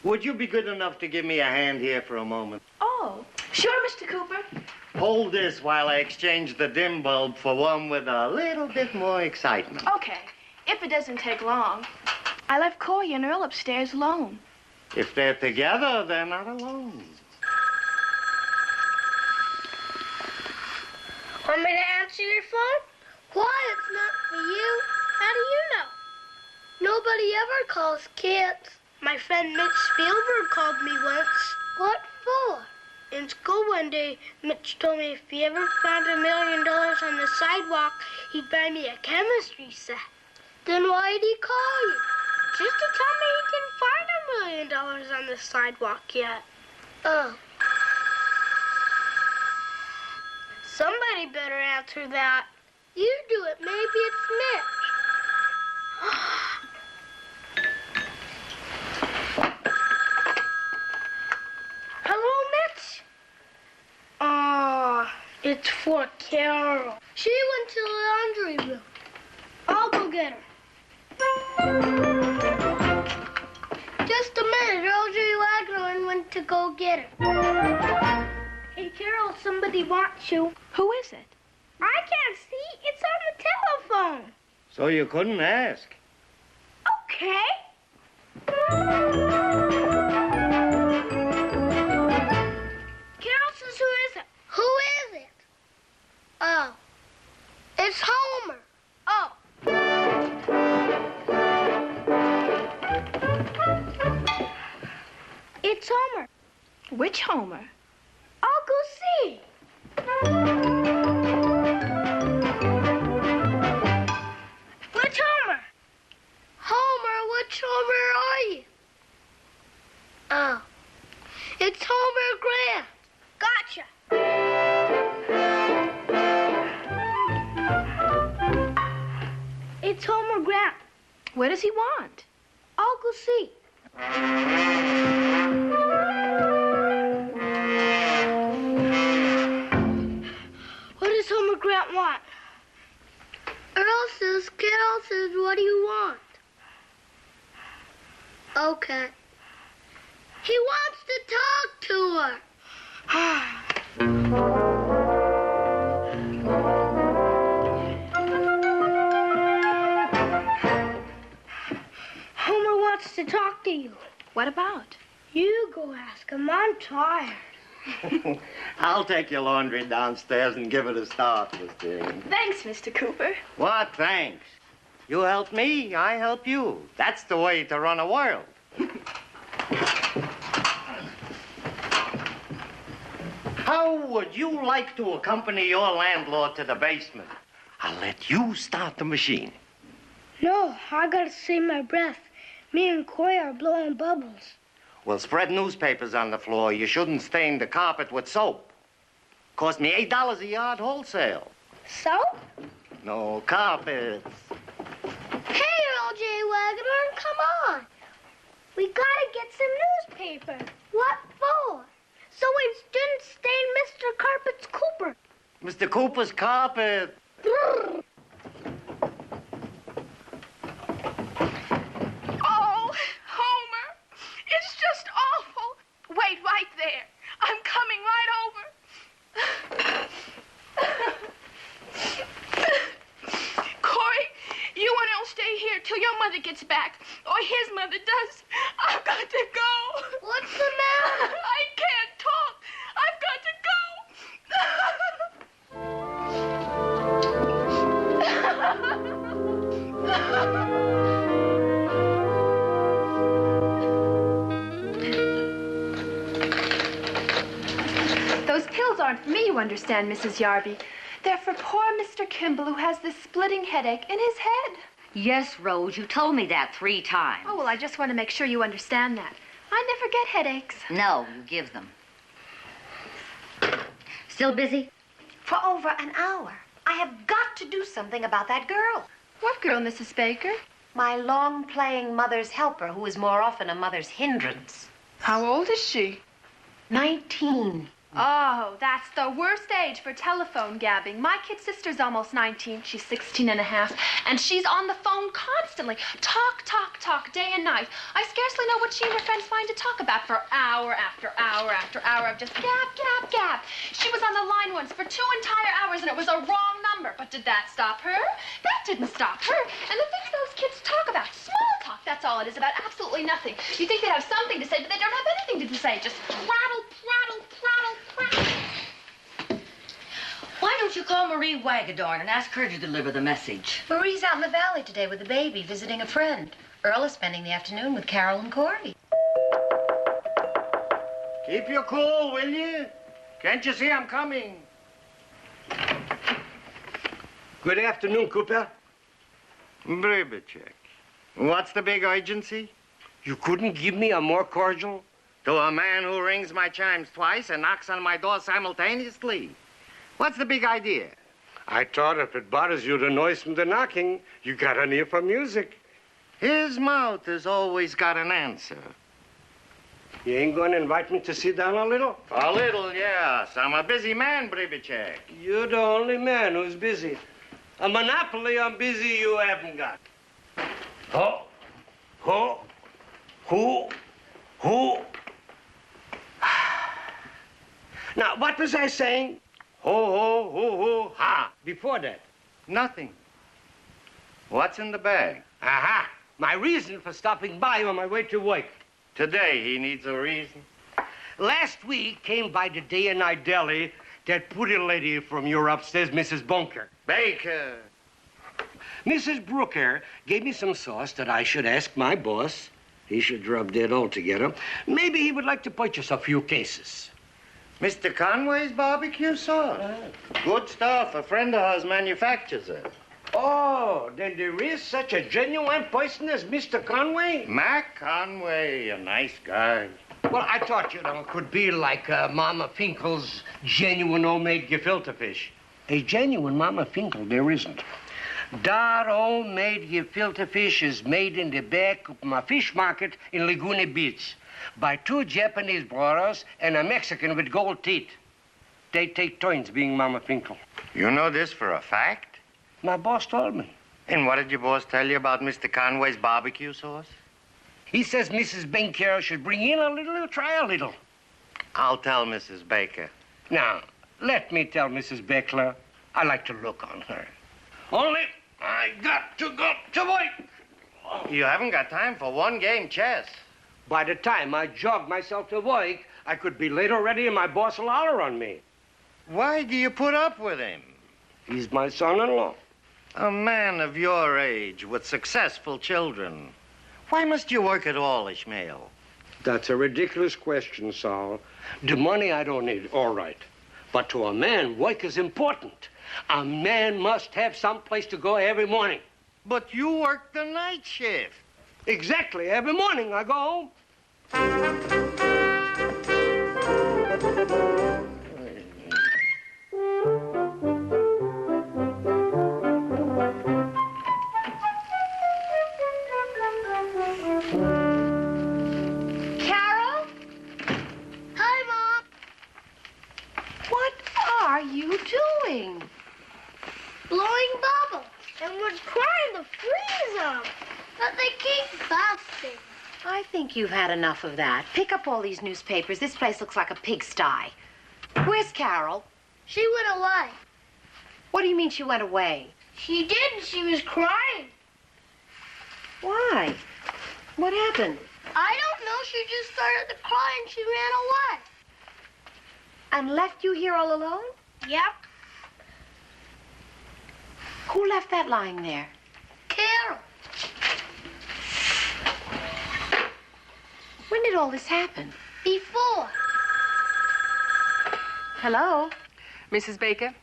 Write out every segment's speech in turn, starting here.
Would you be good enough to give me a hand here for a moment? Oh, sure, Mr. Cooper. Hold this while I exchange the dim bulb for one with a little bit more excitement. Okay, if it doesn't take long. I left Cory and Earl upstairs alone. If they're together, they're not alone. Want me to answer your phone? Why, it's not for you. How do you know? Nobody ever calls kids. My friend Mitch Spielberg called me once. What for? In school one day, Mitch told me if he ever found $1 million on the sidewalk, he'd buy me a chemistry set. Then why'd he call you? Just to tell me he didn't find $1 million on the sidewalk yet. Oh. Somebody better answer that. You do it. Maybe it's Mitch. Hello, Mitch? It's for Carol. She went to the laundry room. I'll go get her. Just a minute. Rosie Wagner went to go get her. Hey, Carol, somebody wants you. Who is it? I can't see. It's on the telephone. So you couldn't ask. Okay. Carol says, who is it? Who is it? Oh. It's Homer. Oh. It's Homer. Which Homer? I'll go see. Which Homer? Homer, which Homer are you? Oh. It's Homer Grant. Gotcha. It's Homer Grant. What does he want? I'll go see. What does Homer Grant want? Earl says, Carol says, what do you want? Okay. He wants to talk to her. Homer wants to talk to you. What about? You go ask him. I'm tired. I'll take your laundry downstairs and give it a start, Mr. Dean. Thanks, Mr. Cooper. What thanks? You help me, I help you. That's the way to run a world. How would you like to accompany your landlord to the basement? I'll let you start the machine. No, I gotta save my breath. Me and Coy are blowing bubbles. Well, spread newspapers on the floor. You shouldn't stain the carpet with soap. Cost me $8 a yard wholesale. Soap? No, carpets. Hey, Earl J. Wagner, come on. We gotta get some newspaper. What for? So we didn't stain Mr. Carpet's Cooper. Mr. Cooper's carpet. Oh, Homer, it's just awful. Wait right there. I'm coming right over. Cory, you and Earl stay here till your mother gets back, or his mother does. I've got to go. What's the matter? I can't talk. I've got to go. Those pills aren't for me, you understand, Mrs. Yarby. They're for poor Mr. Kimball, who has this splitting headache in his head. Yes, Rose, you told me that 3 times. Oh, well, I just want to make sure you understand that. I never get headaches. No, you give them. Still busy? For over an hour. I have got to do something about that girl. What girl, Mrs. Baker? My long-playing mother's helper, who is more often a mother's hindrance. How old is she? 19. Oh, that's the worst age for telephone gabbing. My kid sister's almost 19. She's 16 and a half. And she's on the phone constantly. Talk, talk, talk, day and night. I scarcely know what she and her friends find to talk about for hour after hour after hour of just gab, gab, gab. She was on the line once for 2 entire hours and it was a wrong number. But did that stop her? That didn't stop her. And the things those kids talk about, small talk, that's all it is about, absolutely nothing. You think they have something to say, but they don't have anything to say. Just prattle, prattle, prattle, prattle. Why don't you call Marie Wagadorn and ask her to deliver the message? Marie's out in the valley today with the baby, visiting a friend. Earl is spending the afternoon with Carol and Corey. Keep your cool, will you? Can't you see I'm coming? Good afternoon, Cooper. Bribicek. What's the big urgency? You couldn't give me a more cordial? To a man who rings my chimes twice and knocks on my door simultaneously. What's the big idea? I thought if it bothers you the noise from the knocking, you got an ear for music. His mouth has always got an answer. You ain't going to invite me to sit down a little? A little, yes. I'm a busy man, Bribicek. You're the only man who's busy. A monopoly on busy you haven't got. Who? Now, what was I saying? Ho, ha. Before that. Nothing. What's in the bag? Aha. My reason for stopping by on my way to work. Today he needs a reason. Last week came by the day in Deli that pretty lady from your upstairs, Mrs. Bunker. Baker. Mrs. Brooker gave me some sauce that I should ask my boss. He should rub that all together. Maybe he would like to purchase a few cases. Mr. Conway's barbecue sauce? Good stuff. A friend of hers manufactures it. Oh, then there is such a genuine person as Mr. Conway? Mac Conway, a nice guy. Well, I thought, it could be like Mama Finkel's genuine homemade gefilte fish. A genuine Mama Finkel there isn't. That homemade gefilte fish is made in the back of my fish market in Laguna Beach by 2 Japanese brothers and a Mexican with gold teeth. They take turns being Mama Finkel. You know this for a fact? My boss told me. And what did your boss tell you about Mr. Conway's barbecue sauce? He says Mrs. Baker should bring in a little, try a little. I'll tell Mrs. Baker. Now, let me tell Mrs. Beckler, I like to look on her. Only I got to go to work. You haven't got time for one game chess. By the time I jog myself to work, I could be late already and my boss will holler on me. Why do you put up with him? He's my son-in-law. A man of your age with successful children. Why must you work at all, Ishmael? That's a ridiculous question, Saul. The money I don't need, all right. But to a man, work is important. A man must have some place to go every morning. But you work the night shift. Exactly. Every morning I go home. Carol? Hi, Mom. What are you doing? Blowing bubbles. And we're trying to freeze them. But they keep busting. I think you've had enough of that. Pick up all these newspapers. This place looks like a pigsty. Where's Carol? She went away. What do you mean she went away? She did. She was crying. Why? What happened? I don't know. She just started to cry and she ran away. And left you here all alone? Yep. Who left that lying there? Carol. When did all this happen? Before. Hello? Mrs. Baker,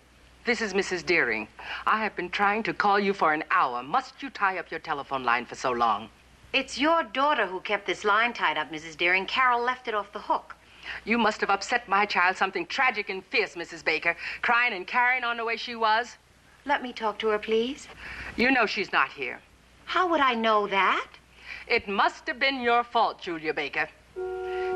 this is Mrs. Deering. I have been trying to call you for an hour. Must you tie up your telephone line for so long? It's your daughter who kept this line tied up, Mrs. Deering. Carol left it off the hook. You must have upset my child something tragic and fierce, Mrs. Baker, crying and carrying on the way she was. Let me talk to her, please. You know she's not here. How would I know that? It must have been your fault, Julia Baker.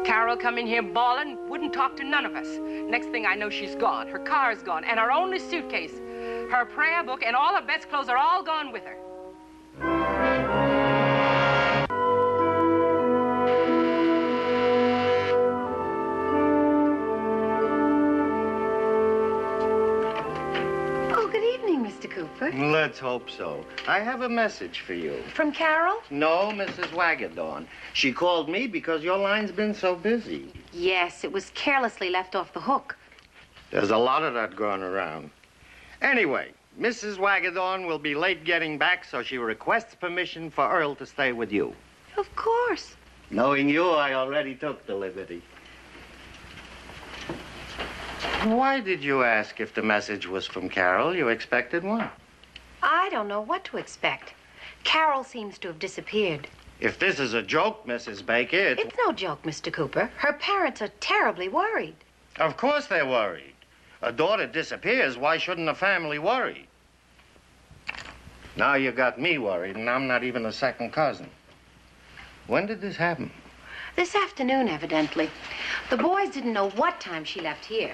Carol come in here bawling, wouldn't talk to none of us. Next thing I know, she's gone. Her car's gone, and her only suitcase. Her prayer book and all her best clothes are all gone with her. Oh, good evening, Mr. Cooper. Let's hope so. I have a message for you. From Carol? No, Mrs. Wagadorn. She called me because your line's been so busy. Yes, it was carelessly left off the hook. There's a lot of that going around. Anyway, Mrs. Wagadorn will be late getting back, so she requests permission for Earl to stay with you. Of course. Knowing you, I already took the liberty. Why did you ask if the message was from Carol? You expected one. I don't know what to expect. Carol seems to have disappeared. If this is a joke, Mrs. Baker, It's no joke, Mr. Cooper. Her parents are terribly worried. Of course they're worried. A daughter disappears, why shouldn't a family worry? Now you got me worried, and I'm not even a second cousin. When did this happen? This afternoon, evidently. The boys didn't know what time she left here.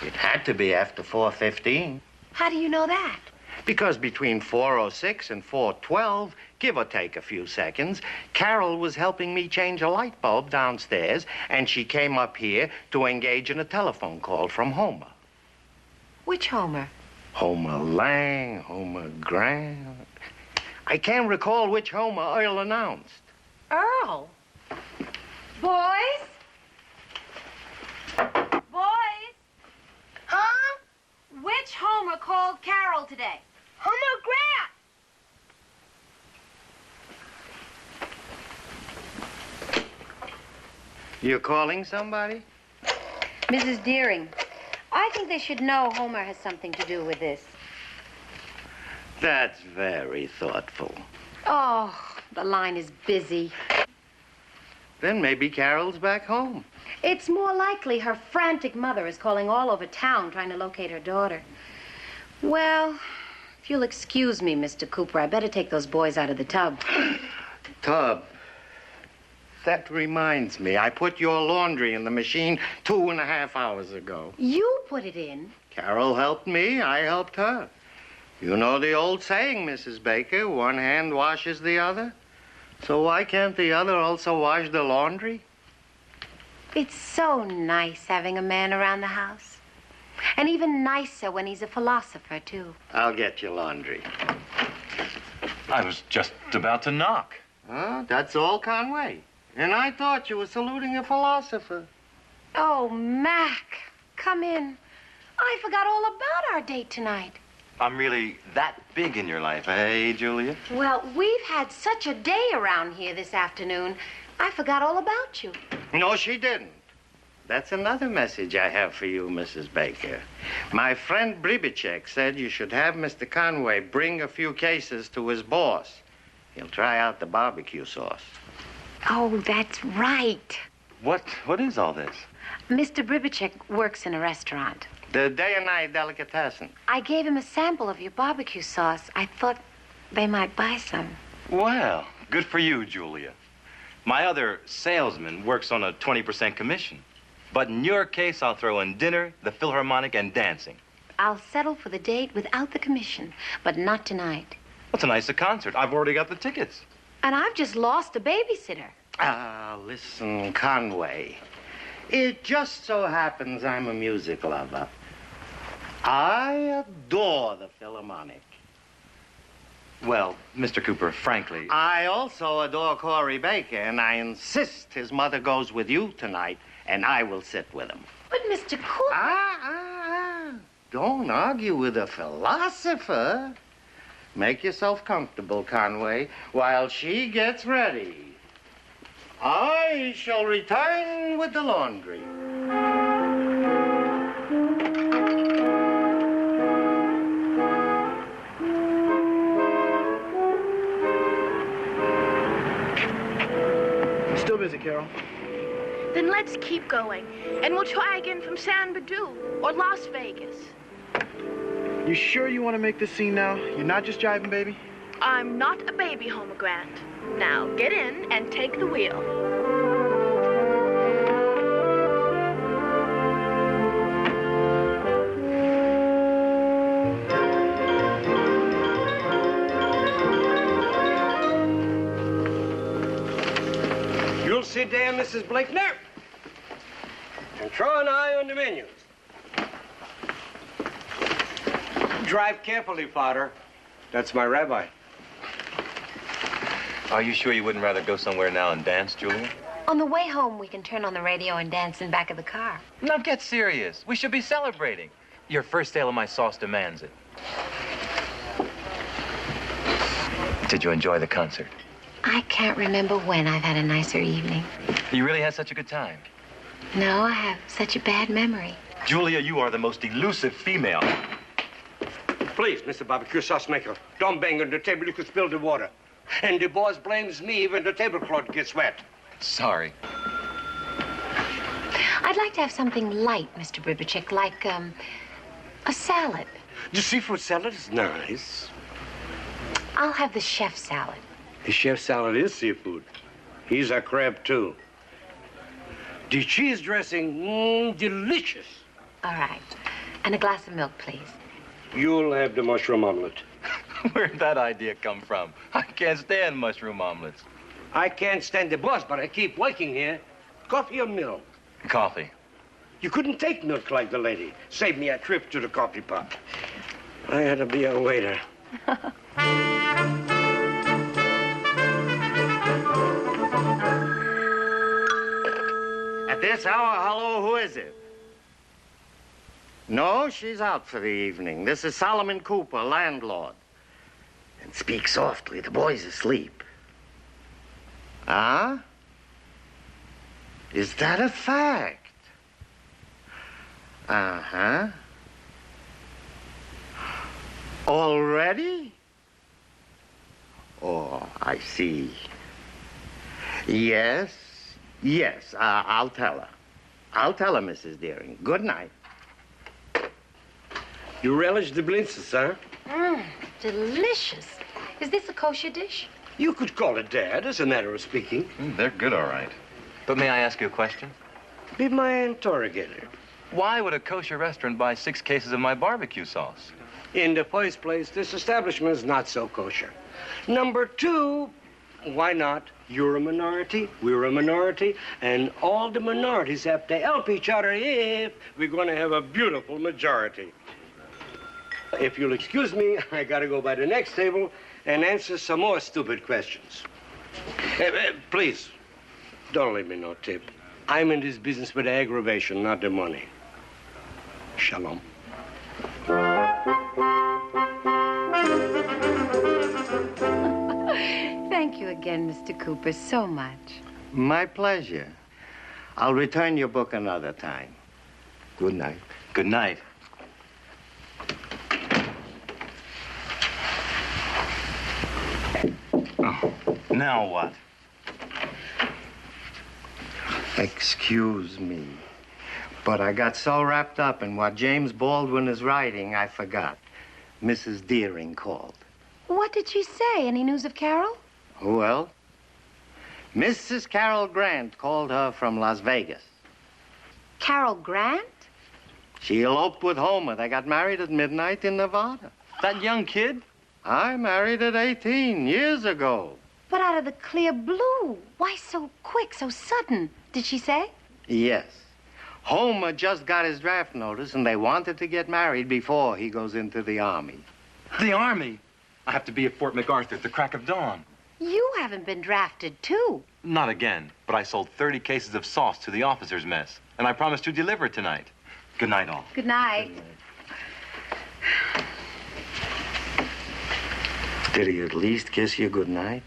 It had to be after 4:15. How do you know that? Because between 4:06 and 4:12, give or take a few seconds, Carol was helping me change a light bulb downstairs, and she came up here to engage in a telephone call from Homer. Which Homer? Homer Lang, Homer Grant. I can't recall which Homer Earl announced. Earl. Boys? Boys? Huh? Which Homer called Carol today? Homer Grant. You calling somebody? Mrs. Deering. I think they should know Homer has something to do with this. That's very thoughtful. Oh, the line is busy. Then maybe Carol's back home. It's more likely her frantic mother is calling all over town trying to locate her daughter. Well, if you'll excuse me, Mr. Cooper, I better take those boys out of the tub. Tub. That reminds me, I put your laundry in the machine 2.5 hours ago. You put it in. Carol helped me, I helped her. You know the old saying, Mrs. Baker, one hand washes the other. So why can't the other also wash the laundry? It's so nice having a man around the house. And even nicer when he's a philosopher, too. I'll get your laundry. I was just about to knock. Huh? That's all, Conway. And I thought you were saluting a philosopher. Oh, Mac, come in. I forgot all about our date tonight. I'm really that big in your life, eh, Julia? Well, we've had such a day around here this afternoon, I forgot all about you. No, she didn't. That's another message I have for you, Mrs. Baker. My friend Bribicek said you should have Mr. Conway bring a few cases to his boss. He'll try out the barbecue sauce. Oh, that's right. What is all this? Mr. Bribicek works in a restaurant. The day and night delicatessen. I gave him a sample of your barbecue sauce. I thought they might buy some. Well, good for you, Julia. My other salesman works on a 20% commission. But in your case, I'll throw in dinner, the Philharmonic, and dancing. I'll settle for the date without the commission, but not tonight. Well, tonight's a concert. I've already got the tickets. And I've just lost a babysitter. Ah, listen, Conway. It just so happens I'm a music lover. I adore the Philharmonic. Well, Mr. Cooper, frankly... I also adore Corey Baker, and I insist his mother goes with you tonight, and I will sit with him. But, Mr. Cooper... Don't argue with a philosopher. Make yourself comfortable, Conway, while she gets ready. I shall return with the laundry. Still busy, Carol. Then let's keep going. And we'll try again from San Badu or Las Vegas. You sure you want to make this scene now? You're not just jiving, baby? I'm not a baby, Homer Grant. Now get in and take the wheel. there, Mrs. Blakener. And throw an eye on the menu. Drive carefully, Father. That's my rabbi. Are you sure you wouldn't rather go somewhere now and dance, Julia? On the way home, we can turn on the radio and dance in back of the car. Now get serious. We should be celebrating. Your first sale of my sauce demands it. Did you enjoy the concert? I can't remember when I've had a nicer evening. You really had such a good time. No, I have such a bad memory. Julia, you are the most elusive female. Please, Mr. Barbecue Sauce Maker, don't bang on the table. You could spill the water. And the boss blames me when the tablecloth gets wet. Sorry. I'd like to have something light, Mr. Bribachek, like, a salad. The seafood salad is nice. I'll have the chef salad. The chef salad is seafood. He's a crab, too. The cheese dressing, delicious. All right. And a glass of milk, please. You'll have the mushroom omelet. Where'd that idea come from? I can't stand mushroom omelets. I can't stand the boss, but I keep working here. Coffee or milk? Coffee. You couldn't take milk like the lady. Save me a trip to the coffee pot. I had to be a waiter. At this hour, hello, who is it? No, she's out for the evening. This is Solomon Cooper, landlord. And speak softly, the boy's asleep. Ah? Is that a fact? Uh-huh. Already? Oh, I see. Yes, yes, I'll tell her. I'll tell her, Mrs. Deering. Good night. You relish the blintzes, huh? Delicious. Is this a kosher dish? You could call it that, as a matter of speaking. They're good, all right. But may I ask you a question? Be my interrogator. Why would a kosher restaurant buy 6 cases of my barbecue sauce? In the first place, this establishment is not so kosher. Number 2, why not? You're a minority, we're a minority, and all the minorities have to help each other if we're going to have a beautiful majority. If you'll excuse me, I gotta go by the next table and answer some more stupid questions. Please, don't leave me no tip. I'm in this business for the aggravation, not the money. Shalom. Thank you again, Mr. Cooper, so much. My pleasure. I'll return your book another time. Good night. Good night. Oh, now what? Excuse me, but I got so wrapped up in what James Baldwin is writing, I forgot. Mrs. Deering called. What did she say? Any news of Carol? Well, Mrs. Carol Grant called her from Las Vegas. Carol Grant? She eloped with Homer. They got married at midnight in Nevada. That young kid? I married at 18 years ago. But out of the clear blue. Why so quick, so sudden? Did she say? Yes. Homer just got his draft notice, and they wanted to get married before he goes into the Army. The Army? I have to be at Fort MacArthur at the crack of dawn. You haven't been drafted, too. Not again, but I sold 30 cases of sauce to the officers' mess, and I promised to deliver it tonight. Good night, all. Good night. Did he at least kiss you goodnight?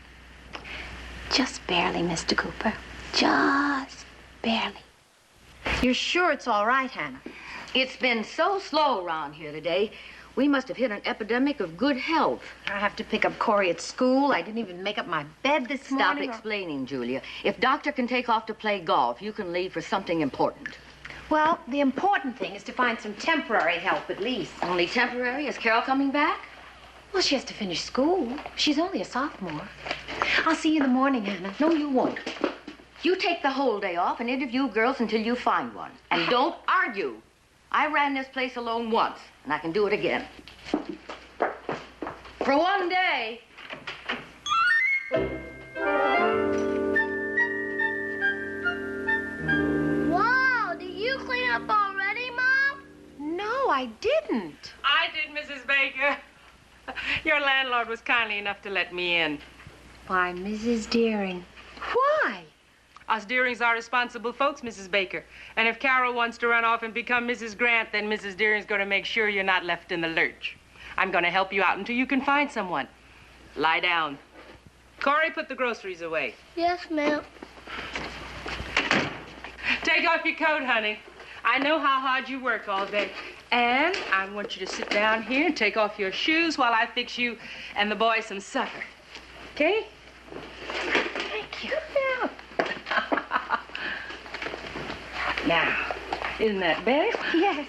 Just barely, Mr. Cooper. Just barely. You're sure it's all right, Hannah? It's been so slow around here today. We must have hit an epidemic of good health. I have to pick up Corey at school. I didn't even make up my bed this Stop morning. explaining, Julia. If Doctor can take off to play golf, you can leave for something important. Well, the important thing is to find some temporary help at least. Only temporary? Is Carol coming back? Well, she has to finish school. She's only a sophomore. I'll see you in the morning, Hannah. No, you won't. You take the whole day off and interview girls until you find one. And don't argue. I ran this place alone once, and I can do it again. For one day. I didn't. I did, Mrs. Baker. Your landlord was kindly enough to let me in. Why, Mrs. Deering, why? Us Deerings are responsible folks, Mrs. Baker. And if Carol wants to run off and become Mrs. Grant, then Mrs. Deering's going to make sure you're not left in the lurch. I'm going to help you out until you can find someone. Lie down. Corey, put the groceries away. Yes, ma'am. Take off your coat, honey. I know how hard you work all day. And I want you to sit down here and take off your shoes while I fix you and the boys some supper. Okay? Thank you. Sit down. Now, isn't that better? Yes.